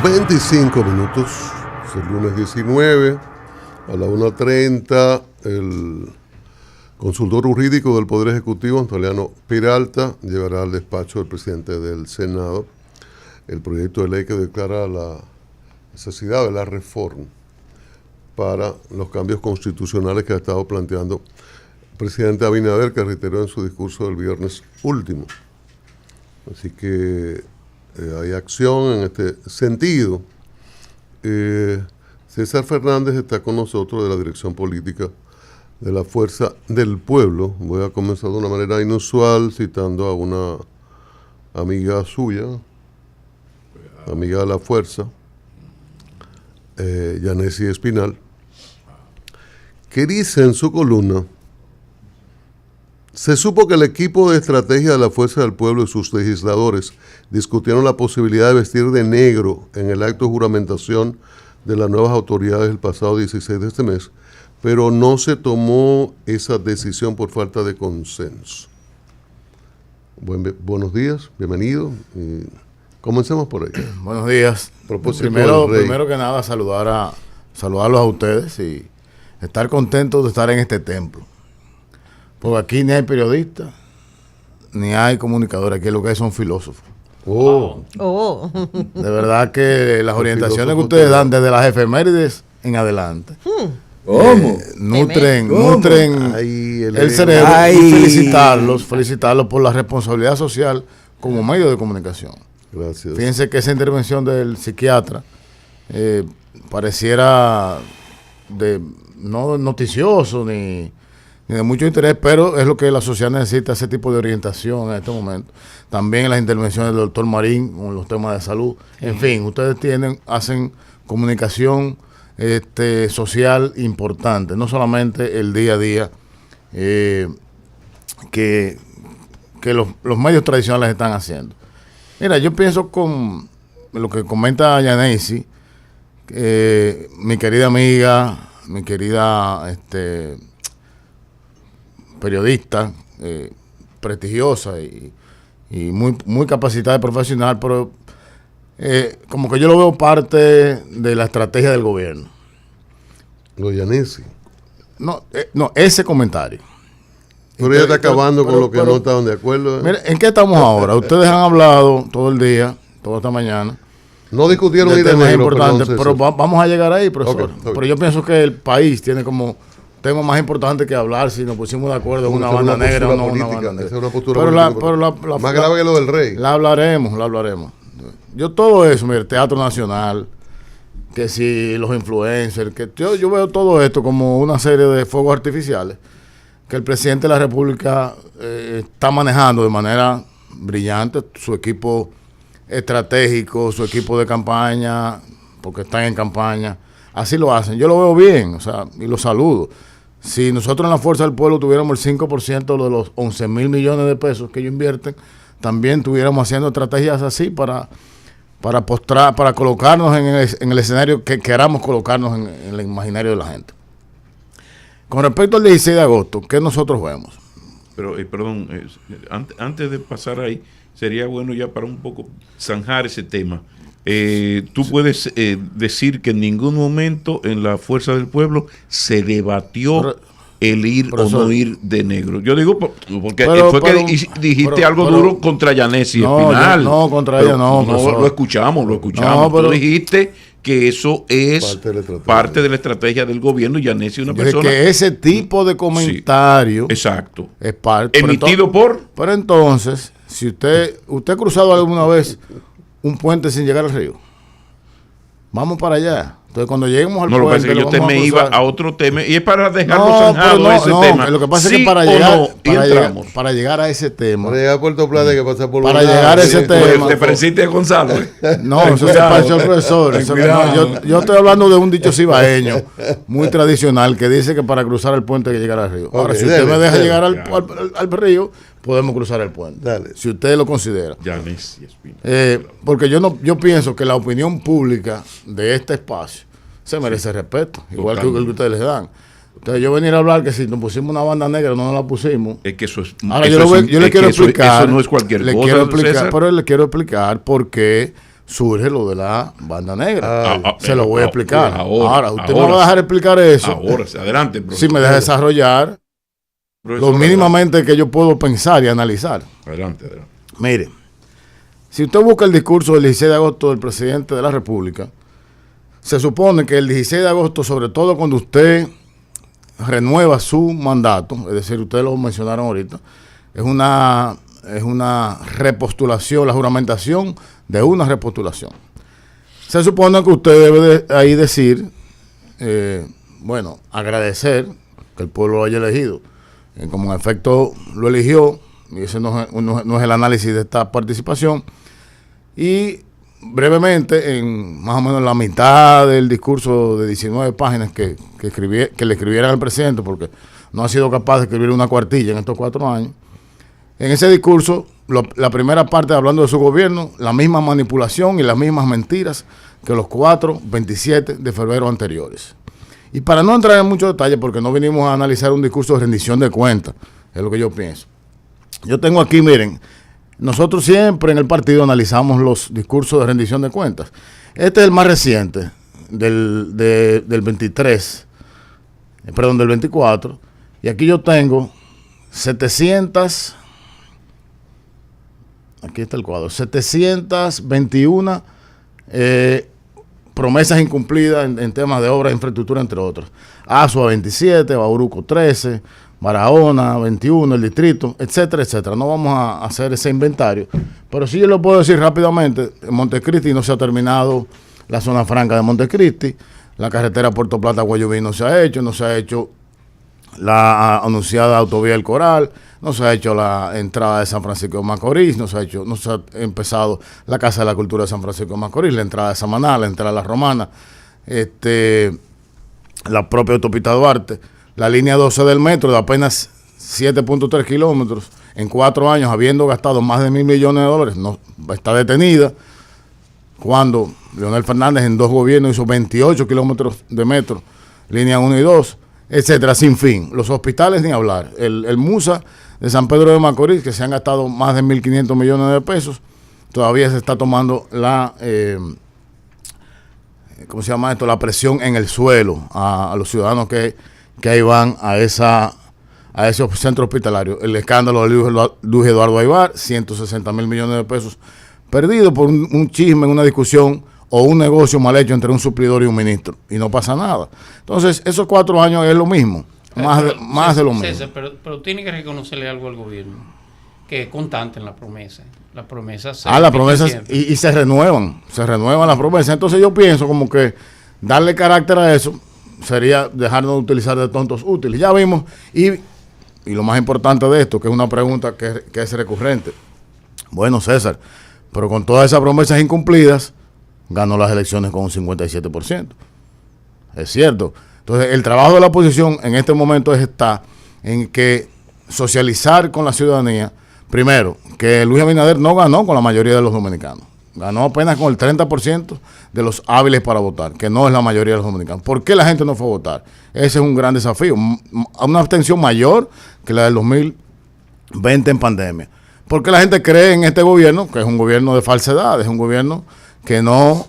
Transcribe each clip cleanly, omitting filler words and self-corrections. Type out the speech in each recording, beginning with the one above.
25 minutos, es el lunes 19, a la 1:30, el consultor jurídico del Poder Ejecutivo, Antoliano Peralta, llevará al despacho del presidente del Senado el proyecto de ley que declara la necesidad de la reforma para los cambios constitucionales que ha estado planteando el presidente Abinader, que reiteró en su discurso del viernes último. Así que hay acción en este sentido. César Fernández está con nosotros de la dirección política de la Fuerza del Pueblo. Voy a comenzar de una manera inusual citando a una amiga suya, amiga de la Fuerza, Yanesi Espinal, que dice en su columna: se supo que el equipo de estrategia de la Fuerza del Pueblo y sus legisladores discutieron la posibilidad de vestir de negro en el acto de juramentación de las nuevas autoridades el pasado 16 de este mes, pero no se tomó esa decisión por falta de consenso. Buenos días, bienvenido. Comencemos por ahí. Buenos días. Primero que nada, saludarlos a ustedes y estar contentos de estar en este templo. Porque aquí ni hay periodistas, ni hay comunicadores, aquí lo que hay son filósofos. De verdad que las orientaciones que ustedes dan desde las efemérides en adelante nutren el cerebro. Y felicitarlos por la responsabilidad social como medio de comunicación. Gracias. Fíjense que esa intervención del psiquiatra pareciera no noticioso ni de mucho interés, pero es lo que la sociedad necesita, ese tipo de orientación en este momento. También las intervenciones del doctor Marín con los temas de salud. En fin, ustedes hacen comunicación social importante, no solamente el día a día que los medios tradicionales están haciendo. Mira, yo pienso con lo que comenta Yanesi, mi querida amiga, mi querida periodista, prestigiosa y muy capacitada y profesional, pero como que yo lo veo parte de la estrategia del gobierno. Lo Yanesi. No, ese comentario. Pero ella está acabando con lo que no estaban de acuerdo. Mire, ¿en qué estamos ahora? Ustedes han hablado todo el día, toda esta mañana. No discutieron de temas importantes, pero vamos a llegar ahí, profesor. Okay. Pero yo pienso que el país tiene como tema más importante que hablar si nos pusimos de acuerdo en una banda negra o no una banda negra. Esa es una postura política. Más grave que lo del rey. La hablaremos. Yo todo eso, mire, Teatro Nacional, que si los influencers, que yo veo todo esto como una serie de fuegos artificiales que el presidente de la República está manejando de manera brillante, su equipo estratégico, su equipo de campaña, porque están en campaña, así lo hacen. Yo lo veo bien, o sea, y lo saludo. Si nosotros en la Fuerza del Pueblo tuviéramos el 5% de los 11,000 millones de pesos que ellos invierten, también estuviéramos haciendo estrategias así para colocarnos en el escenario que queramos colocarnos en el imaginario de la gente. Con respecto al 16 de agosto, ¿qué nosotros vemos? Pero, perdón, antes de pasar ahí, sería bueno ya para un poco zanjar ese tema. Tú puedes decir que en ningún momento en la Fuerza del Pueblo se debatió el ir o no ir de negro. Yo digo porque dijiste algo duro contra Yanesi Espinal. No, contra ella no. Lo escuchamos. Tú dijiste que eso es parte de la estrategia del gobierno y Yanesi es una persona que ese tipo de comentario exacto es parte emitido pero entonces, si usted ha cruzado alguna vez un puente sin llegar al río, vamos para allá. Entonces, cuando lleguemos al puente, lo que pasa es que yo me iba a otro tema y es para dejarlo zanjado ese tema. Lo que pasa es que para llegar a ese tema, para llegar a Puerto Plata hay que pasar por para llegar a ese tema. ¿Te pareciste a Gonzalo? No, eso se pareció al profesor. Yo estoy hablando de un dicho cibaeño muy tradicional que dice que para cruzar el puente hay que llegar al río. Ahora, si usted me deja llegar al río, podemos cruzar el puente. Dale. Si usted lo considera. Porque yo pienso que la opinión pública de este espacio se merece respeto, igual que el que ustedes les dan. Entonces yo venir a hablar que si nos pusimos una banda negra no nos la pusimos. Es que eso es... Ahora yo le quiero explicar. Eso no es cualquier cosa, pero le quiero explicar por qué surge lo de la banda negra. Se lo voy a explicar. Ahora, usted me va a dejar explicar eso. Ahora, adelante, profesor. Si me deja desarrollar profesor, lo mínimamente que yo puedo pensar y analizar. Adelante. Mire, si usted busca el discurso del 16 de agosto del presidente de la República, se supone que el 16 de agosto, sobre todo cuando usted renueva su mandato, es decir, ustedes lo mencionaron ahorita, es una repostulación, la juramentación de una repostulación. Se supone que usted debe ahí decir, agradecer que el pueblo lo haya elegido. Como en efecto lo eligió, y ese no es el análisis de esta participación, y brevemente, en más o menos la mitad del discurso de 19 páginas que le escribieran al presidente, porque no ha sido capaz de escribir una cuartilla en estos 4 años, en ese discurso, la primera parte hablando de su gobierno, la misma manipulación y las mismas mentiras que los 27 de febrero anteriores. Y para no entrar en muchos detalles, porque no vinimos a analizar un discurso de rendición de cuentas, es lo que yo pienso. Yo tengo aquí, miren, nosotros siempre en el partido analizamos los discursos de rendición de cuentas. Este es el más reciente, del 24, y aquí yo tengo 721 promesas incumplidas en temas de obras de infraestructura, entre otros. Asua 27, Bauruco 13, Barahona 21, el distrito, etcétera, etcétera. No vamos a hacer ese inventario, pero sí yo lo puedo decir rápidamente. En Montecristi no se ha terminado la zona franca de Montecristi, la carretera Puerto Plata-Guayubín no se ha hecho la anunciada autovía El Coral, no se ha hecho la entrada de San Francisco de Macorís, no se ha empezado la Casa de la Cultura de San Francisco de Macorís, la entrada de Samaná, la entrada de La Romana, la propia autopista Duarte, la línea 12 del metro de apenas 7.3 kilómetros, en 4 años, habiendo gastado más de $1,000 millones, no está detenida, cuando Leonel Fernández en 2 gobiernos hizo 28 kilómetros de metro, línea 1 y 2, etcétera, sin fin. Los hospitales ni hablar. El MUSA de San Pedro de Macorís, que se han gastado más de 1.500 millones de pesos, todavía se está tomando la la presión en el suelo a los ciudadanos que ahí van a ese centro hospitalario. El escándalo de Luis Eduardo Aybar, 160.000 millones de pesos perdidos por un chisme, una discusión o un negocio mal hecho entre un suplidor y un ministro, y no pasa nada. Entonces, esos 4 años es lo mismo, más de lo mismo. César, pero tiene que reconocerle algo al gobierno, que es constante en la promesa. Las promesas y se renuevan las promesas. Entonces yo pienso como que darle carácter a eso sería dejarnos de utilizar de tontos útiles. Ya vimos, y lo más importante de esto, que es una pregunta que es recurrente. Bueno, César, pero con todas esas promesas incumplidas, ganó las elecciones con un 57%. Es cierto. Entonces, el trabajo de la oposición en este momento está en que socializar con la ciudadanía, primero, que Luis Abinader no ganó con la mayoría de los dominicanos. Ganó apenas con el 30% de los hábiles para votar, que no es la mayoría de los dominicanos. ¿Por qué la gente no fue a votar? Ese es un gran desafío. Una abstención mayor que la del 2020 en pandemia. Porque la gente cree en este gobierno, que es un gobierno de falsedad, es un gobierno que no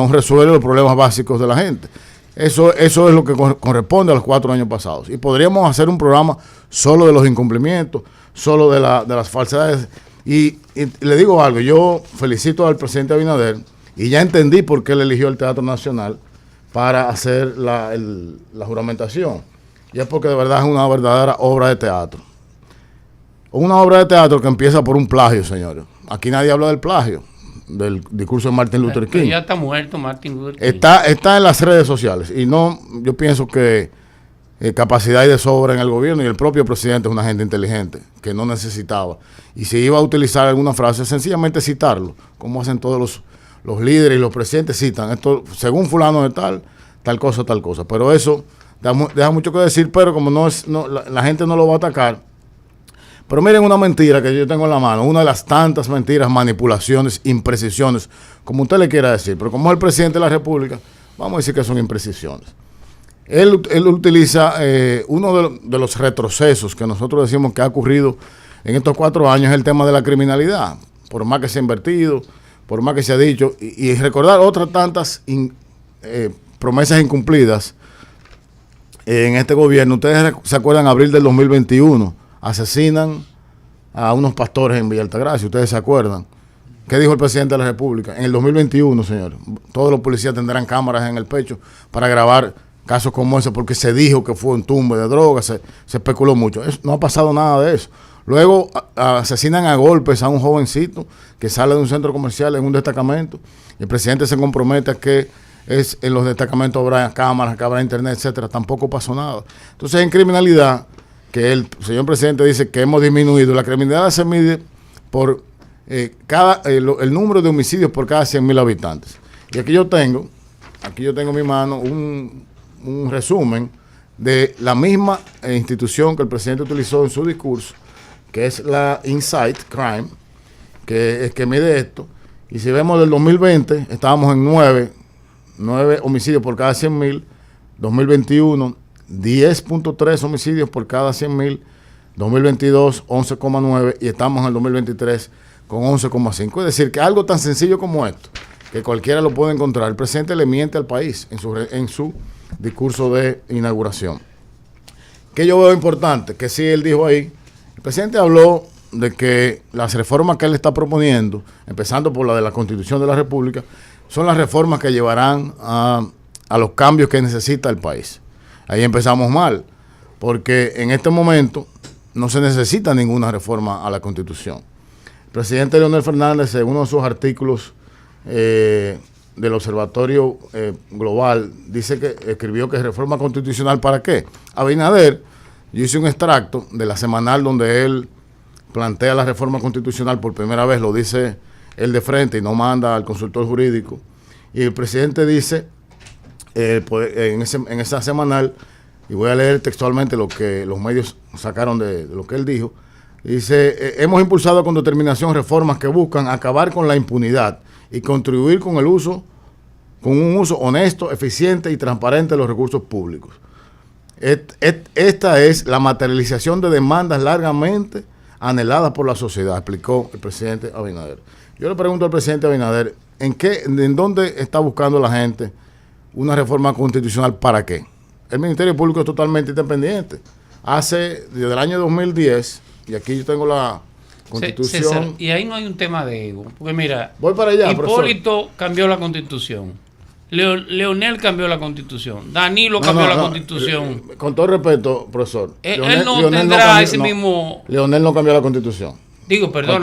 resuelve los problemas básicos de la gente. Eso es lo que corresponde a los 4 años pasados. Y podríamos hacer un programa solo de los incumplimientos, solo de las falsedades. Y le digo algo, yo felicito al presidente Abinader y ya entendí por qué él eligió el Teatro Nacional para hacer la juramentación. Y es porque de verdad es una verdadera obra de teatro. Una obra de teatro que empieza por un plagio, señores. Aquí nadie habla del plagio, del discurso de Martin Luther King. Ya está muerto Martin Luther King. Está en las redes sociales. Y yo pienso que capacidad y de sobra en el gobierno, y el propio presidente es una gente inteligente, que no necesitaba. Y si iba a utilizar alguna frase, sencillamente citarlo, como hacen todos los líderes y los presidentes, citan esto, según fulano de tal cosa. Pero eso deja mucho que decir, pero como la gente no lo va a atacar. Pero miren una mentira que yo tengo en la mano, una de las tantas mentiras, manipulaciones, imprecisiones, como usted le quiera decir, pero como es el presidente de la República, vamos a decir que son imprecisiones. Él utiliza uno de los retrocesos que nosotros decimos que ha ocurrido en estos 4 años, es el tema de la criminalidad. Por más que se ha invertido, por más que se ha dicho, y recordar otras tantas promesas incumplidas en este gobierno. Ustedes se acuerdan, abril del 2021, asesinan a unos pastores en Villa Altagracia, ustedes se acuerdan. ¿Qué dijo el presidente de la República? En el 2021, señores, todos los policías tendrán cámaras en el pecho para grabar casos como ese, porque se dijo que fue un tumbe de drogas, se especuló mucho. No ha pasado nada de eso. Luego asesinan a golpes a un jovencito que sale de un centro comercial en un destacamento. El presidente se compromete a que en los destacamentos habrá cámaras, que habrá internet, etcétera. Tampoco pasó nada. Entonces, en criminalidad, que el señor presidente dice que hemos disminuido, la criminalidad se mide por el número de homicidios por cada 100,000 habitantes. Y aquí yo tengo en mi mano un resumen de la misma institución que el presidente utilizó en su discurso, que es la Insight Crime, que mide esto. Y si vemos del 2020, estábamos en 9 homicidios por cada 100,000. 2021, 10.3 homicidios por cada 100,000. 2022, 11,9. Y estamos en el 2023 con 11,5. Es decir, que algo tan sencillo como esto, que cualquiera lo puede encontrar, el presidente le miente al país en su discurso de inauguración. ¿Qué yo veo importante? Que sí, él dijo ahí, el presidente habló de que las reformas que él está proponiendo, empezando por la de la Constitución de la República, son las reformas que llevarán a los cambios que necesita el país. Ahí empezamos mal, porque en este momento no se necesita ninguna reforma a la Constitución. El presidente Leonel Fernández, en uno de sus artículos del Observatorio Global, dice que escribió que reforma constitucional ¿para qué? Abinader, yo hice un extracto de la semanal donde él plantea la reforma constitucional por primera vez, lo dice él de frente y no manda al consultor jurídico. Y el presidente dice en esa semanal, y voy a leer textualmente lo que los medios sacaron de lo que él dijo, dice, hemos impulsado con determinación reformas que buscan acabar con la impunidad y contribuir con un uso honesto, eficiente y transparente de los recursos públicos. Esta es la materialización de demandas largamente anheladas por la sociedad, explicó el presidente Abinader. Yo le pregunto al presidente Abinader, ¿en dónde está buscando la gente una reforma constitucional para qué? El Ministerio Público es totalmente independiente. Desde el año 2010, y aquí yo tengo la Constitución. César, y ahí no hay un tema de ego, porque mira, voy para allá, Hipólito profesor. Cambió la Constitución. Leonel cambió la Constitución. Danilo cambió la Constitución. Con todo respeto, profesor. Él no tendrá ese mismo... Leonel no cambió la Constitución. Digo, perdón.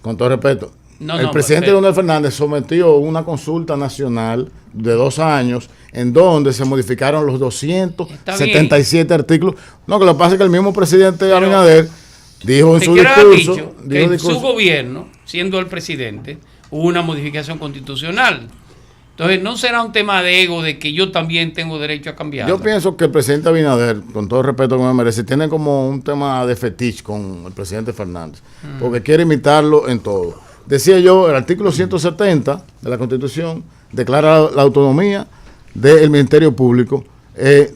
Con todo respeto. El presidente pero, Leonel Fernández sometió una consulta nacional de 2 años en donde se modificaron los 277 artículos. No, que lo que pasa es que el mismo presidente Abinader dijo en su discurso... que en su gobierno, siendo el presidente, hubo una modificación constitucional. Entonces, no será un tema de ego de que yo también tengo derecho a cambiar. Yo pienso que el presidente Abinader, con todo el respeto que me merece, tiene como un tema de fetiche con el presidente Fernández, porque quiere imitarlo en todo. Decía yo, el artículo 170 de la Constitución declara la autonomía del Ministerio Público,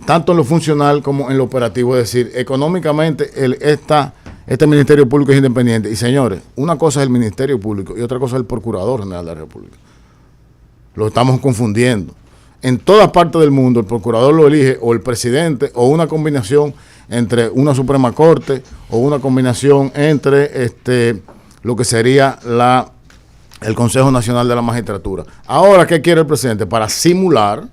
tanto en lo funcional como en lo operativo. Es decir, económicamente este Ministerio Público es independiente. Y señores, una cosa es el Ministerio Público y otra cosa es el Procurador General de la República. Lo estamos confundiendo. En todas partes del mundo el procurador lo elige o el presidente o una combinación entre una Suprema Corte o una combinación entre lo que sería el Consejo Nacional de la Magistratura. Ahora, ¿qué quiere el presidente? Para simular,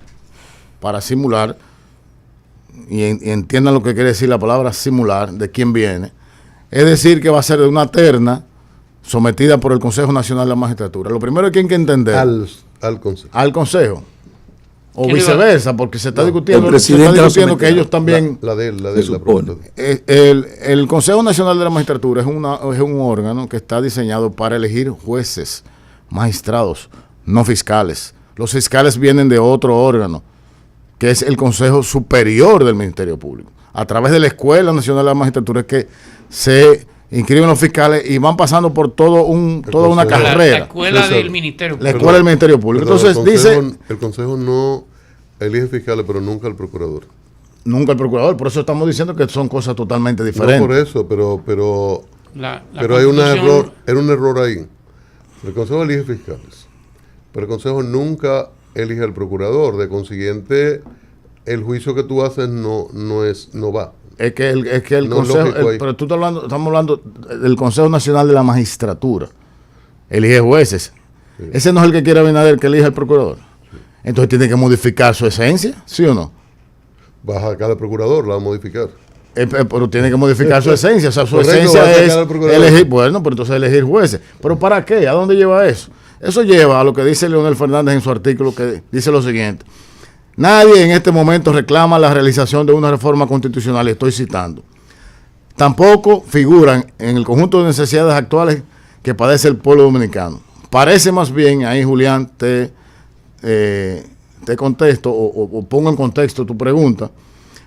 y entiendan lo que quiere decir la palabra simular, de quién viene, es decir, que va a ser de una terna sometida por el Consejo Nacional de la Magistratura. Lo primero que hay que entender... Al Consejo. O viceversa, porque se está discutiendo, que ellos también... El Consejo Nacional de la Magistratura es un órgano que está diseñado para elegir jueces, magistrados, no fiscales. Los fiscales vienen de otro órgano, que es el Consejo Superior del Ministerio Público. A través de la Escuela Nacional de la Magistratura es que se inscriben los fiscales y van pasando por toda una carrera. La escuela del Ministerio Público. La escuela del Ministerio Público. Entonces el Consejo no elige fiscales, pero nunca el procurador. Nunca el procurador, por eso estamos diciendo que son cosas totalmente diferentes. No por eso, pero hay un error ahí. El Consejo elige fiscales, pero el Consejo nunca elige al procurador. De consiguiente, el juicio que tú haces no va. Es que el No, Consejo, lógico ahí. pero estamos hablando del Consejo Nacional de la Magistratura. Elige jueces. Sí. Ese no es el que quiere Abinader, que elija al procurador. Entonces tiene que modificar su esencia, ¿sí o no? Vas a sacar al procurador, la va a modificar. Pero tiene que modificar su esencia. O sea, su Correcto, va a esencia sacar es al procurador. elegir, bueno, pero entonces elegir jueces. ¿Pero para qué? ¿A dónde lleva eso? Eso lleva a lo que dice Leonel Fernández en su artículo, que dice lo siguiente: nadie en este momento reclama la realización de una reforma constitucional, y estoy citando. Tampoco figuran en el conjunto de necesidades actuales que padece el pueblo dominicano. Parece más bien, ahí Julián, te contesto o pongo en contexto tu pregunta,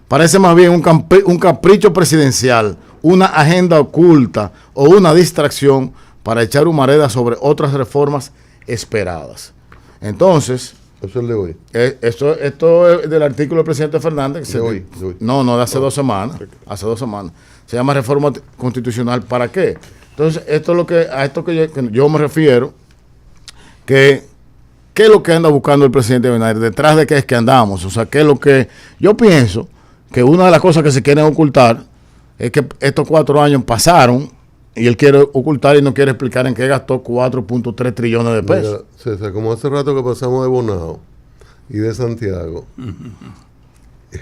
parece más bien un capricho presidencial, una agenda oculta o una distracción para echar humareda sobre otras reformas esperadas. Entonces, Eso es de hoy. esto es del artículo del presidente Fernández. De hoy. No, de hace 2 semanas. Hace 2 semanas. Se llama reforma constitucional. ¿Para qué? Entonces, a esto que yo me refiero, ¿qué es lo que anda buscando el presidente Abinader? ¿Detrás de qué es que andamos? O sea, ¿qué es lo que yo pienso? Que una de las cosas que se quieren ocultar es que estos 4 años pasaron y él quiere ocultar y no quiere explicar en qué gastó 4.3 trillones de pesos. Mira, César, como hace rato que pasamos de Bonao y de Santiago,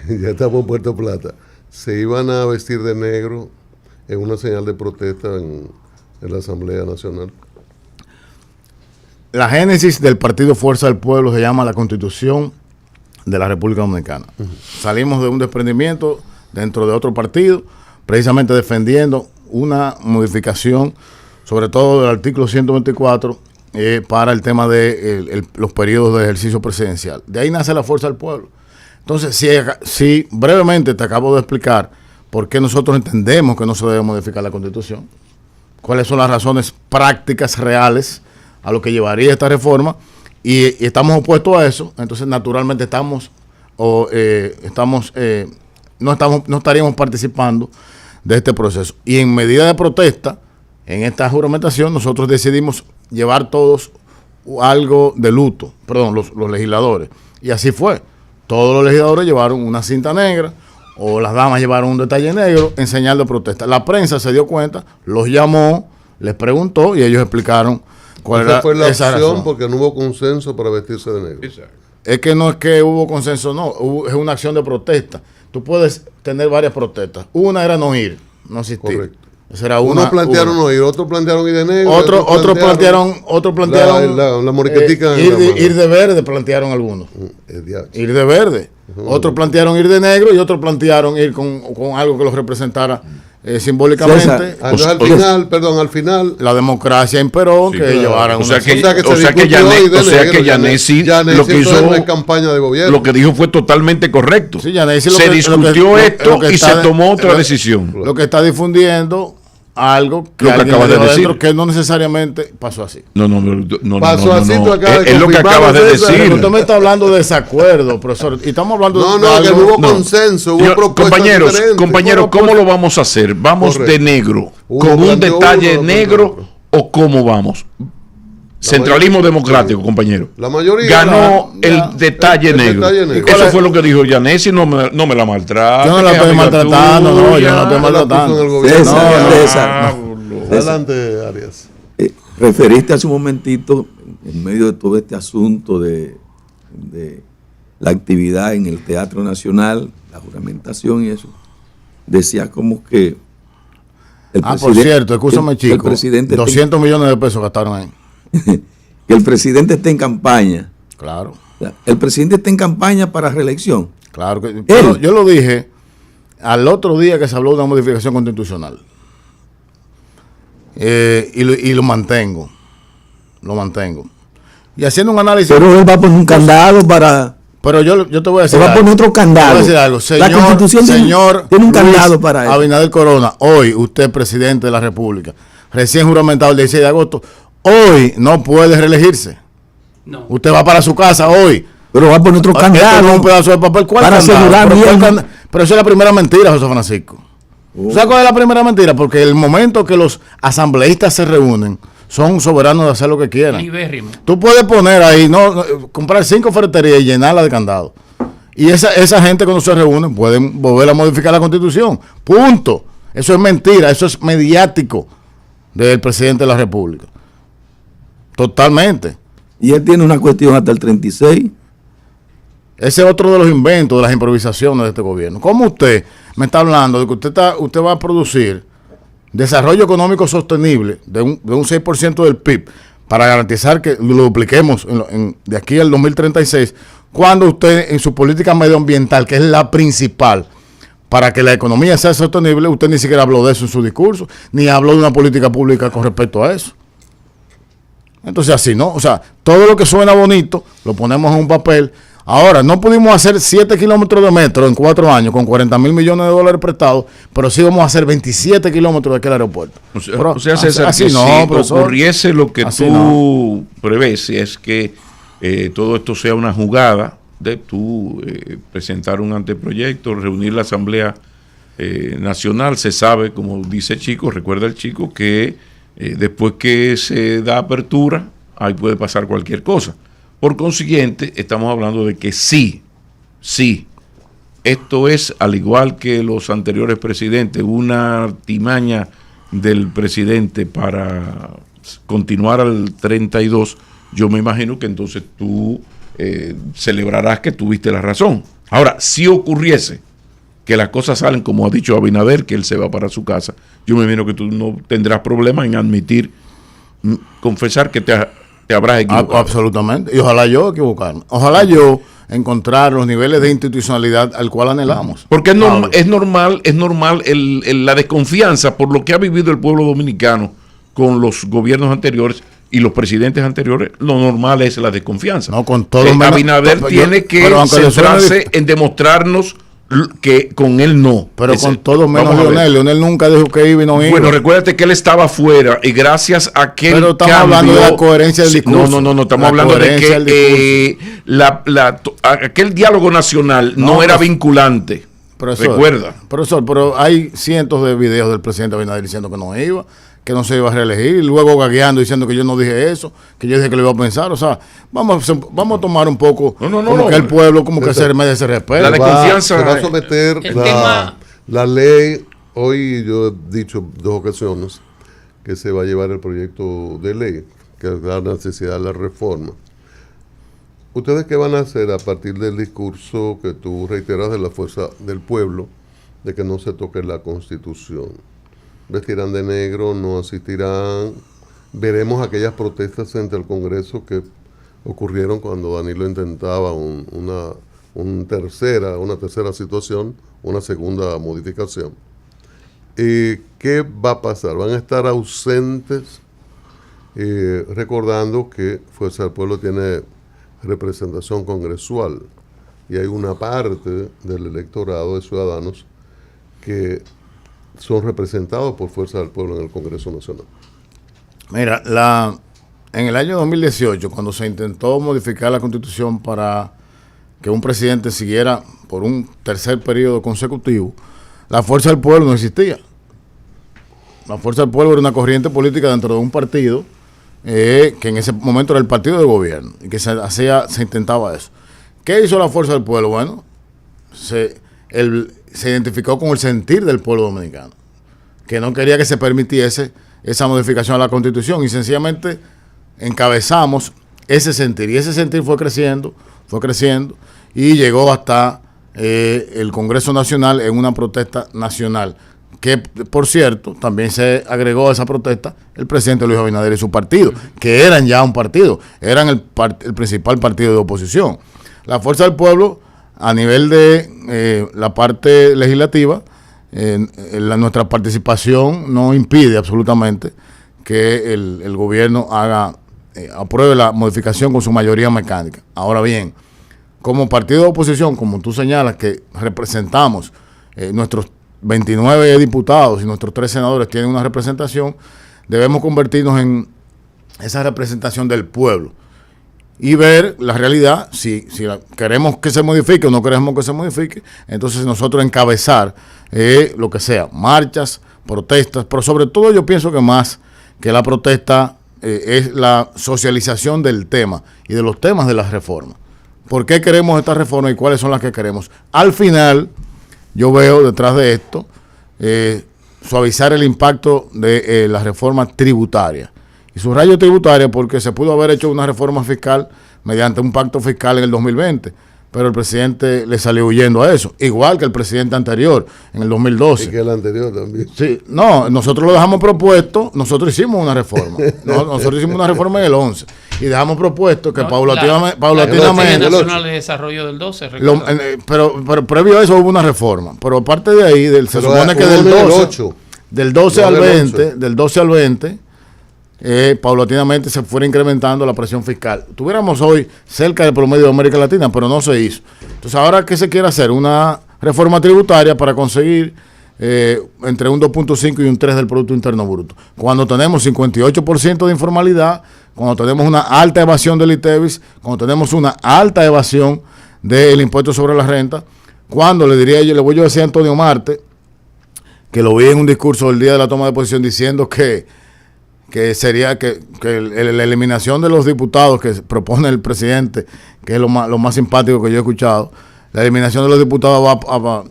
ya estamos en Puerto Plata, se iban a vestir de negro en una señal de protesta en la Asamblea Nacional. La génesis del Partido Fuerza del Pueblo se llama la Constitución de la República Dominicana. Salimos de un desprendimiento dentro de otro partido, precisamente defendiendo una modificación, sobre todo del artículo 124, para el tema de los periodos de ejercicio presidencial. De ahí nace la Fuerza del Pueblo. Entonces, si brevemente te acabo de explicar por qué nosotros entendemos que no se debe modificar la Constitución, cuáles son las razones prácticas reales a lo que llevaría esta reforma, y estamos opuestos a eso, entonces naturalmente no estaríamos participando de este proceso. Y en medida de protesta, en esta juramentación, nosotros decidimos llevar todos algo de luto, los legisladores. Y así fue. Todos los legisladores llevaron una cinta negra, o las damas llevaron un detalle negro en señal de protesta. La prensa se dio cuenta, los llamó, les preguntó y ellos explicaron cuál Esa era fue la esa opción razón. porque no hubo consenso para vestirse de negro. Exacto. Es que no es que hubo consenso, no, es una acción de protesta. Tú puedes tener varias protestas. Una era no ir, no asistir. Correcto. Esa era Unos plantearon no ir, otros plantearon ir de negro. Otros plantearon la moriquetica. ir de verde, plantearon algunos. Ir de verde. Otros plantearon ir de negro y otros plantearon ir con algo que los representara simbólicamente. Entonces al final la democracia imperó, Sí, que claro. llevaran O sea una- que Yanesi lo que hizo en campaña de gobierno. lo que dijo fue totalmente correcto. Sí, Yanesi Se discutió esto y se tomó otra lo- decisión. Lo que está difundiendo algo que Lo que alguien acabas de dijo decir. adentro, que no necesariamente pasó así. No. Pasó así, tú acabas de Es lo que confirmarlo, acabas de César. decir. Pero usted me está hablando de desacuerdo, profesor, y estamos hablando No, de que algo- no hubo No. consenso, hubo Señor, propuestas diferentes. compañeros, ¿cómo lo vamos a hacer? ¿Vamos Correcto. de negro? Uno ¿Con un planteó detalle uno, negro otro. o cómo vamos? Centralismo mayoría- democrático, compañero. La mayoría Ganó ya, el detalle el negro. detalle negro. Eso ¿Cuál es? fue lo que dijo Yanesi, no me la maltrate. Yo no la que es estoy amiga maltratando, no, yo tuya. no estoy la puso en el maltratando. gobierno. César. Adelante, Arias. Referiste hace un momentito, en medio de todo este asunto de la actividad en el Teatro Nacional, la juramentación y eso, decía como que por cierto, escúchame, el chico, presidente 200 millones de pesos gastaron ahí. que el presidente está en campaña. Claro, O sea, el presidente está en campaña para reelección. claro. Que, Él. yo lo dije al otro día que se habló de una modificación constitucional. Y lo mantengo. Lo mantengo. Y haciendo un análisis. Pero él va a poner un candado para... Pero yo te voy a decir Se va a algo. poner otro candado. Te voy a decir algo. La Constitución señor tiene un Luis candado para eso. Abinader Corona, hoy usted presidente de la República, recién juramentado el 16 de agosto, hoy no puede reelegirse. No. Usted va para su casa hoy. Pero va a poner otro Esto no es candado. un pedazo de papel. ¿Cuál para candado? asegurar Pero, bien. pero eso es la primera mentira, José Francisco. ¿Sabes cuál es la primera mentira? Porque el momento que los asambleístas se reúnen son soberanos de hacer lo que quieran. Libérrimo. Tú puedes poner ahí, comprar 5 ferreterías y llenarla de candado. Y esa gente cuando se reúnen pueden volver a modificar la Constitución. Punto. Eso es mentira, eso es mediático del presidente de la República. Totalmente. Y él tiene una cuestión hasta el 36. Ese es otro de los inventos, de las improvisaciones de este gobierno. ¿Cómo usted me está hablando de que usted va a producir desarrollo económico sostenible de un 6% del PIB para garantizar que lo dupliquemos de aquí al 2036, cuando usted en su política medioambiental, que es la principal para que la economía sea sostenible, usted ni siquiera habló de eso en su discurso, ni habló de una política pública con respecto a eso? Entonces así, ¿no? O sea, todo lo que suena bonito lo ponemos en un papel. Ahora, no pudimos hacer 7 kilómetros de metro en 4 años con 40 mil millones de dólares prestados, pero sí vamos a hacer 27 kilómetros de aquel aeropuerto. O sea, César, así que no, si profesor, ocurriese lo que tú prevés, es que todo esto sea una jugada de tú presentar un anteproyecto, reunir la Asamblea Nacional. Se sabe, como dice Chico, recuerda el Chico, que después que se da apertura, ahí puede pasar cualquier cosa. Por consiguiente, estamos hablando de que sí, esto es, al igual que los anteriores presidentes, una artimaña del presidente para continuar al 32. Yo me imagino que entonces tú celebrarás que tuviste la razón. Ahora, si ocurriese que las cosas salen como ha dicho Abinader, que él se va para su casa, yo me imagino que tú no tendrás problema en admitir, confesar que te habrás equivocado. Absolutamente. Y ojalá yo equivocarme. Ojalá yo encontrar los niveles de institucionalidad al cual anhelamos. Porque es normal la desconfianza por lo que ha vivido el pueblo dominicano con los gobiernos anteriores y los presidentes anteriores. Lo normal es la desconfianza. No, con todo Abinader tiene que centrarse en demostrarnos que con él no. Pero con todo menos Leonel. Leonel nunca dijo que iba y no iba. Bueno, recuérdate que él estaba afuera y gracias a que pero estamos hablando de la coherencia del discurso. No, estamos hablando de que aquel diálogo nacional no era vinculante. Profesor, recuerda. Profesor, pero hay cientos de videos del presidente Abinader diciendo que no iba, que no se iba a reelegir, y luego gagueando diciendo que yo no dije eso, que yo dije que lo iba a pensar. O sea, vamos a tomar un poco que el pueblo como que se merece respeto. La desconfianza se va a someter la ley. Hoy yo he dicho 2 ocasiones que se va a llevar el proyecto de ley, que es la necesidad de la reforma. ¿Ustedes qué van a hacer a partir del discurso que tú reiteras de la fuerza del pueblo, de que no se toque la Constitución? ¿Vestirán de negro? ¿No asistirán? Veremos aquellas protestas entre el Congreso que ocurrieron cuando Danilo intentaba una tercera situación, una segunda modificación. ¿Qué va a pasar? ¿Van a estar ausentes? Recordando que Fuerza del Pueblo tiene representación congresual y hay una parte del electorado de ciudadanos que son representados por Fuerza del Pueblo en el Congreso Nacional. Mira, en el año 2018, cuando se intentó modificar la Constitución para que un presidente siguiera por un tercer periodo consecutivo, la Fuerza del Pueblo no existía. La Fuerza del Pueblo era una corriente política dentro de un partido que en ese momento era el partido de gobierno y que se intentaba eso. ¿Qué hizo la Fuerza del Pueblo? Bueno, se identificó con el sentir del pueblo dominicano, que no quería que se permitiese esa modificación a la Constitución, y sencillamente encabezamos ese sentir, y ese sentir fue creciendo y llegó hasta el Congreso Nacional en una protesta nacional, que por cierto también se agregó a esa protesta el presidente Luis Abinader y su partido, que eran ya un partido, eran el principal partido de oposición. La Fuerza del Pueblo, a nivel de la parte legislativa, nuestra participación no impide absolutamente que el gobierno apruebe la modificación con su mayoría mecánica. Ahora bien, como partido de oposición, como tú señalas, que representamos nuestros 29 diputados y nuestros 3 senadores tienen una representación, debemos convertirnos en esa representación del pueblo y ver la realidad, si queremos que se modifique o no queremos que se modifique. Entonces nosotros encabezar lo que sea, marchas, protestas, pero sobre todo yo pienso que más que la protesta es la socialización del tema y de los temas de las reformas. ¿Por qué queremos esta reforma y cuáles son las que queremos? Al final, yo veo detrás de esto suavizar el impacto de la reforma tributaria. Y subrayo tributaria porque se pudo haber hecho una reforma fiscal mediante un pacto fiscal en el 2020, pero el presidente le salió huyendo a eso, igual que el presidente anterior, en el 2012. Y que el anterior también. Sí, no, nosotros lo dejamos propuesto, nosotros hicimos una reforma, nosotros hicimos una reforma en el 11, y dejamos propuesto que paulatinamente... La Nacional de Desarrollo del 12, pero previo a eso hubo una reforma, pero aparte de ahí, se supone que del 12 al 20, paulatinamente se fuera incrementando la presión fiscal. Tuviéramos hoy cerca del promedio de América Latina, pero no se hizo. Entonces, ahora, ¿qué se quiere hacer? Una reforma tributaria para conseguir entre un 2.5 y un 3 del Producto Interno Bruto. Cuando tenemos 58% de informalidad, cuando tenemos una alta evasión del ITEVIS, cuando tenemos una alta evasión del impuesto sobre la renta, cuando le voy a decir a Antonio Marte, que lo vi en un discurso el día de la toma de posición diciendo que sería que la eliminación de los diputados que propone el presidente, que es lo más simpático que yo he escuchado, la eliminación de los diputados va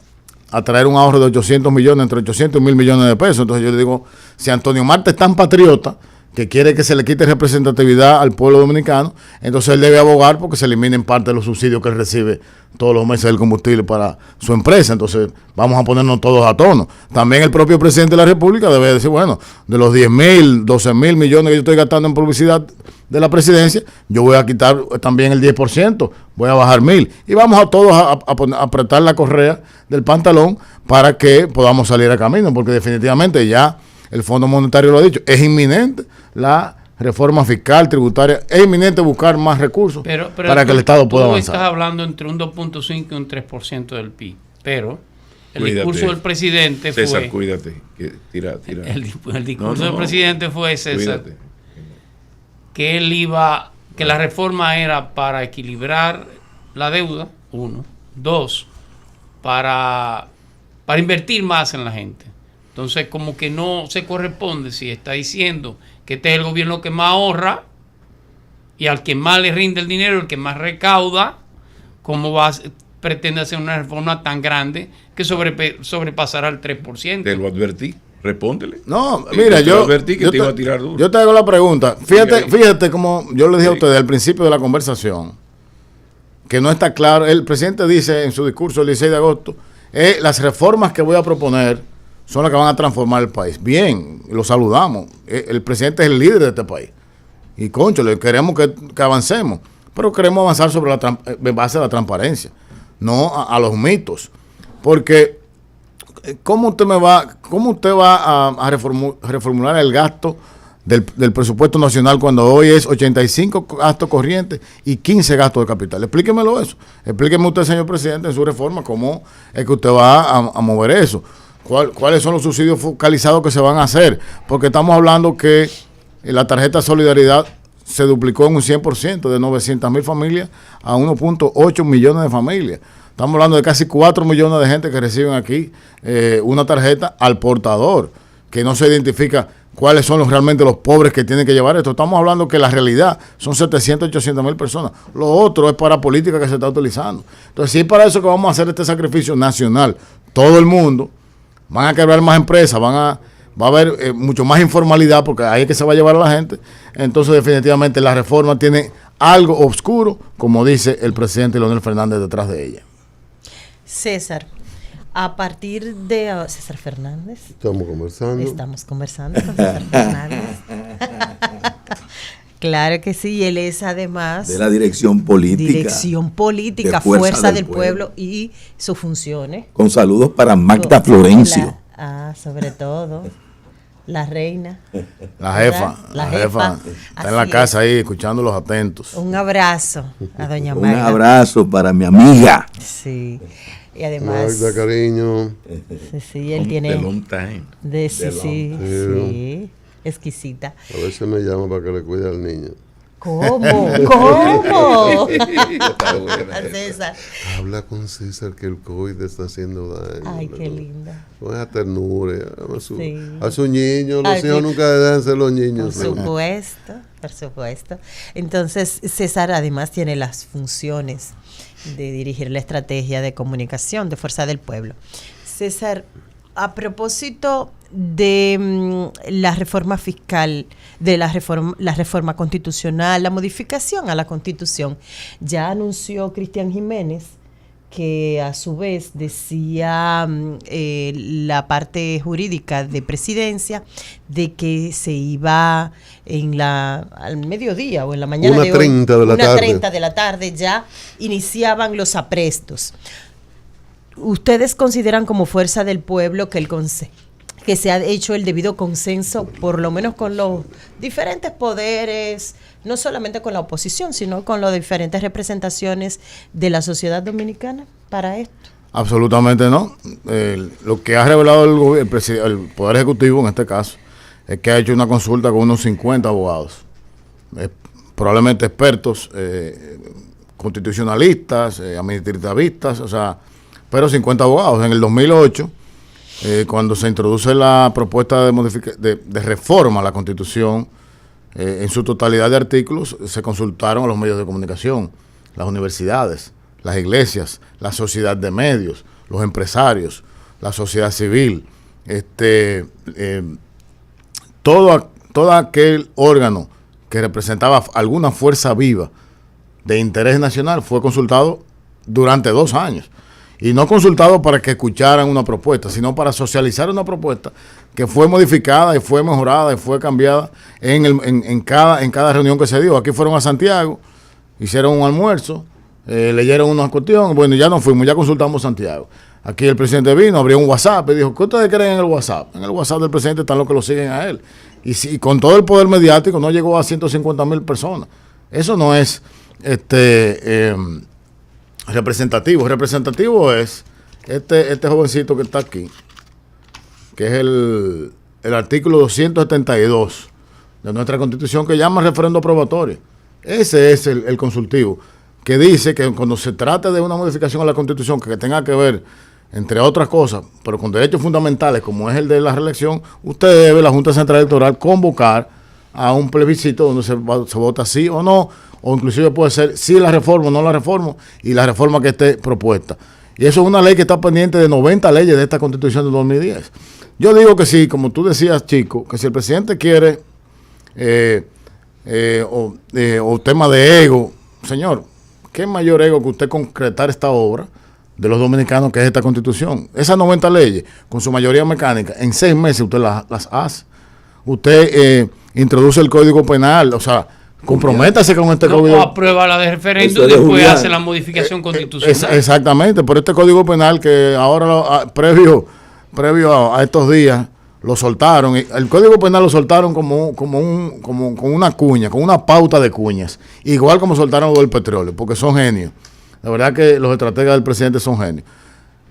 a traer un ahorro de 800 millones, entre 800 y 1.000 millones de pesos. Entonces yo le digo, si Antonio Marte es tan patriota, que quiere que se le quite representatividad al pueblo dominicano, entonces él debe abogar porque se eliminen parte de los subsidios que él recibe todos los meses del combustible para su empresa. Entonces vamos a ponernos todos a tono. También el propio presidente de la República debe decir, bueno, de los 10.000, 12.000 millones que yo estoy gastando en publicidad de la presidencia, yo voy a quitar también el 10%, voy a bajar 1.000. Y vamos a todos a apretar la correa del pantalón para que podamos salir a camino, porque definitivamente ya el Fondo Monetario lo ha dicho, es inminente la reforma fiscal, tributaria, es inminente buscar más recursos para que el Estado pueda avanzar. Tú estás hablando entre un 2.5 y un 3% del PIB, pero el discurso del presidente fue... César, cuídate, tira. El discurso del presidente fue, César, que la reforma era para equilibrar la deuda, 1, 2, para invertir más en la gente. Entonces, como que no se corresponde si está diciendo que este es el gobierno que más ahorra y al que más le rinde el dinero, el que más recauda, ¿cómo pretende hacer una reforma tan grande que sobrepasará el 3%? Te lo advertí, respóndele. No, mira, yo advertí que te iba a tirar duro. Yo te hago la pregunta. Fíjate como yo le dije a ustedes al principio de la conversación, que no está claro. El presidente dice en su discurso el 16 de agosto, las reformas que voy a proponer son las que van a transformar el país. Bien, lo saludamos. El presidente es el líder de este país. Y, concho, le queremos que avancemos. Pero queremos avanzar sobre en base a la transparencia, no a los mitos. Porque, ¿cómo usted va a reformular el gasto del presupuesto nacional cuando hoy es 85 gastos corrientes y 15 gastos de capital? Explíquemelo eso. Explíqueme usted, señor presidente, en su reforma, cómo es que usted va a mover eso. ¿Cuáles son los subsidios focalizados que se van a hacer? Porque estamos hablando que la tarjeta Solidaridad se duplicó en un 100%, de 900.000 familias a 1.8 millones de familias. Estamos hablando de casi 4 millones de gente que reciben aquí una tarjeta al portador, que no se identifica cuáles son realmente los pobres que tienen que llevar esto. Estamos hablando que la realidad son 800.000 personas. Lo otro es para política que se está utilizando. Entonces, si es para eso que vamos a hacer este sacrificio nacional, todo el mundo, van a quebrar más empresas, va a haber mucho más informalidad, porque ahí es que se va a llevar a la gente. Entonces, definitivamente, la reforma tiene algo oscuro, como dice el presidente Leonel Fernández detrás de ella. César, a partir de César Fernández. Estamos conversando con César Fernández. Claro que sí, él es además de la dirección política, Fuerza del Pueblo y sus funciones. Con saludos para Magda Florencio. Sobre todo, la reina. La jefa. Está en la casa ahí, escuchándolos atentos. Un abrazo a doña Magda. Un abrazo para mi amiga. Sí. Y además, Magda, cariño. Sí, él tiene. The long time. Sí, exquisita. A veces me llama para que le cuide al niño. ¿Cómo? ¿Cómo? Está buena. César. Habla con César que el COVID está haciendo daño. Ay, qué linda. No es a ternura, Sí. a su niño. Los Ay, hijos sí. nunca deben ser los niños. Por supuesto, por supuesto. Entonces, César además tiene las funciones de dirigir la estrategia de comunicación de Fuerza del Pueblo. César, a propósito de la reforma fiscal, de la reforma constitucional, la modificación a la Constitución, ya anunció Cristian Jiménez que a su vez decía la parte jurídica de Presidencia de que se iba al mediodía o en la mañana 1:30 de la tarde. 1:30 de la tarde ya iniciaban los aprestos. ¿Ustedes consideran como Fuerza del Pueblo que se ha hecho el debido consenso, por lo menos con los diferentes poderes, no solamente con la oposición, sino con las diferentes representaciones de la sociedad dominicana para esto? Absolutamente no. Lo que ha revelado el Poder Ejecutivo en este caso es que ha hecho una consulta con unos 50 abogados, probablemente expertos, constitucionalistas, administrativistas, o sea, pero 50 abogados. En el 2008, cuando se introduce la propuesta de reforma a la Constitución, en su totalidad de artículos, se consultaron a los medios de comunicación, las universidades, las iglesias, la sociedad de medios, los empresarios, la sociedad civil, todo aquel órgano que representaba alguna fuerza viva de interés nacional fue consultado durante 2 años. Y no consultado para que escucharan una propuesta, sino para socializar una propuesta que fue modificada y fue mejorada y fue cambiada en cada reunión que se dio. Aquí fueron a Santiago, hicieron un almuerzo, leyeron unas cuestiones, bueno, ya nos fuimos, ya consultamos Santiago. Aquí el presidente vino, abrió un WhatsApp y dijo, ¿qué ustedes creen en el WhatsApp? En el WhatsApp del presidente están los que lo siguen a él. Y con todo el poder mediático no llegó a 150,000 personas. Eso no es representativo. Representativo es este jovencito que está aquí, que es el artículo 272 de nuestra Constitución, que llama referendo aprobatorio. Ese es el consultivo, que dice que cuando se trate de una modificación a la Constitución que tenga que ver, entre otras cosas, pero con derechos fundamentales, como es el de la reelección, usted debe, la Junta Central Electoral, convocar a un plebiscito donde se vota sí o no, o inclusive puede ser sí la reforma o no la reforma, y la reforma que esté propuesta. Y eso es una ley que está pendiente de 90 leyes de esta Constitución de 2010. Yo digo que sí, como tú decías, Chico, que si el presidente quiere o tema de ego, señor, ¿qué mayor ego que usted concretar esta obra de los dominicanos que es esta Constitución? Esas 90 leyes, con su mayoría mecánica, en 6 meses usted las hace. Usted introduce el Código Penal, o sea, comprométase con este código. Aprueba la de referéndum y después hace la modificación constitucional. Exactamente, por este Código Penal que ahora, previo a estos días, lo soltaron. El Código Penal lo soltaron con una cuña, con una pauta de cuñas. Igual como soltaron lo del petróleo, porque son genios. La verdad que los estrategas del presidente son genios.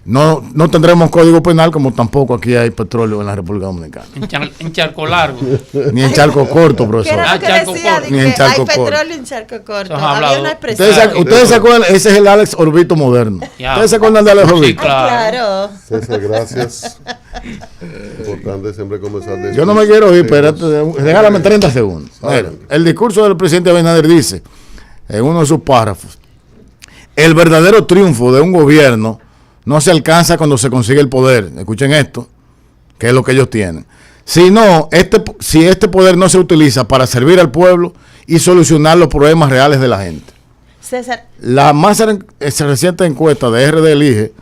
No tendremos Código Penal, como tampoco aquí hay petróleo en la República Dominicana. En charco largo. Ni en charco corto, profesor. ¿Qué era lo que charco decía? corto. De Ni que en charco hay corto. petróleo en charco corto. Eso Había hablado. una expresión. ¿Ustedes se acuerdan? Ese es el Alex Orbito moderno. Ya. ¿Ustedes se acuerdan de Alex Sí, Orbito? Claro. César, gracias. Importante siempre comenzar de Yo no me quiero ir, pero regálame 30 segundos. Mira, el discurso del presidente Abinader dice, en uno de sus párrafos, el verdadero triunfo de un gobierno no se alcanza cuando se consigue el poder. Escuchen esto, que es lo que ellos tienen. Si este poder no se utiliza para servir al pueblo y solucionar los problemas reales de la gente. César, La más reciente encuesta de RD Elige,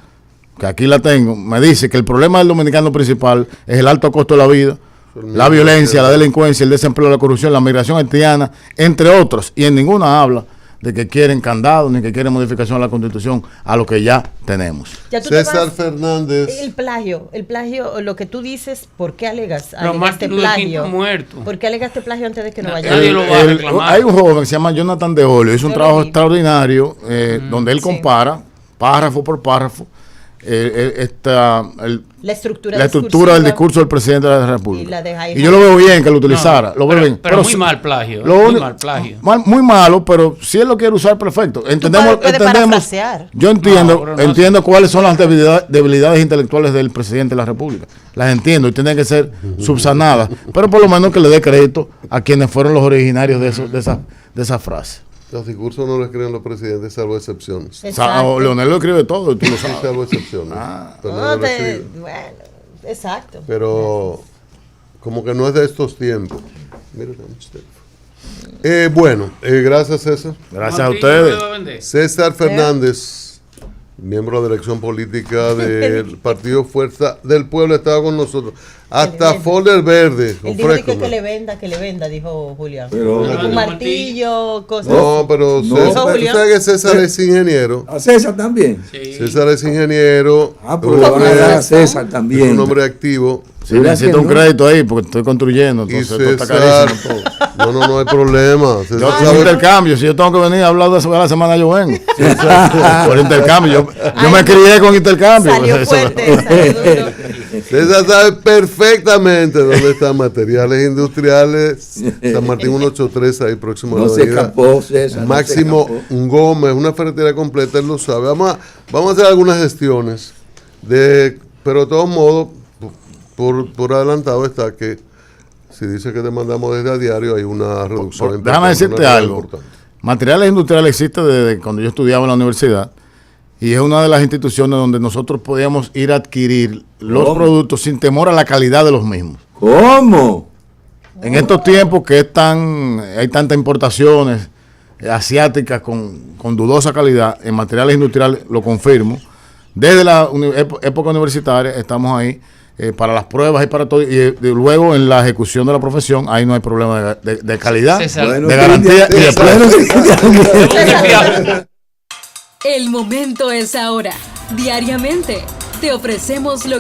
que aquí la tengo, me dice que el problema del dominicano principal es el alto costo de la vida, la violencia, la delincuencia, el desempleo, la corrupción, la migración haitiana, entre otros, y en ninguna habla de que quieren candados ni que quieren modificación a la Constitución a lo que ya tenemos. ya tú te César vas- Fernández. el plagio, lo que tú dices, ¿por qué alegaste Martin Luther King plagio? está muerto. ¿Por qué alegaste plagio antes de que no vaya? Nadie lo va a reclamar. Hay un joven que se llama Jonathan De Olio, hizo un Yo trabajo lo vi. extraordinario donde él Sí. compara párrafo por párrafo la estructura del discurso del presidente de la República. Y yo lo veo bien que lo utilizara. No, lo veo bien. Pero muy mal plagio. Muy malo, pero si él lo quiere usar, perfecto. Entendemos. Yo entiendo cuáles son las debilidades intelectuales del presidente de la República. Las entiendo y tienen que ser subsanadas. Pero por lo menos que le dé crédito a quienes fueron los originarios de esa frase. Los discursos no lo escriben los presidentes, salvo excepciones. Leonel lo escribe todo y tú lo sabes. Salvo excepciones. Bueno, exacto. Pero como que no es de estos tiempos. Mira, bueno, gracias César. Gracias a ustedes. César Fernández, miembro de dirección política del Partido Fuerza del Pueblo, estaba con nosotros. Hasta folder verde. Él dijo que le venda, dijo Julián. Pero, un martillo, cosas. No, pero César, tú sabes que César es ingeniero. ¿A César también? Sí. César es ingeniero. Pero le van a dar a César también. Es un hombre activo. Sí, necesito un crédito ahí porque estoy construyendo. Entonces, César, está carísimo todo. No hay problema. Yo tengo intercambio. Si yo tengo que venir a hablar de eso la semana, yo vengo. Por intercambio. Yo me crié con intercambio. Salió fuerte, salió duro. César sabe perfectamente dónde están Materiales Industriales, San Martín 183, ahí próximo a la avenida. Se escapó, César. Máximo Gómez, una ferretería completa, él lo sabe. Vamos a hacer algunas gestiones, pero de todos modos, por adelantado está que si dice que te mandamos desde a diario, hay una reducción. Déjame decirte algo. Materiales Industriales existe desde cuando yo estudiaba en la universidad. Y es una de las instituciones donde nosotros podíamos ir a adquirir los productos sin temor a la calidad de los mismos. ¿Cómo? En estos tiempos que hay tantas importaciones asiáticas con dudosa calidad, en Materiales Industriales lo confirmo. Desde la época universitaria estamos ahí para las pruebas y para todo. Y luego en la ejecución de la profesión, ahí no hay problema de calidad, de garantía y de precio. El momento es ahora. Diariamente te ofrecemos lo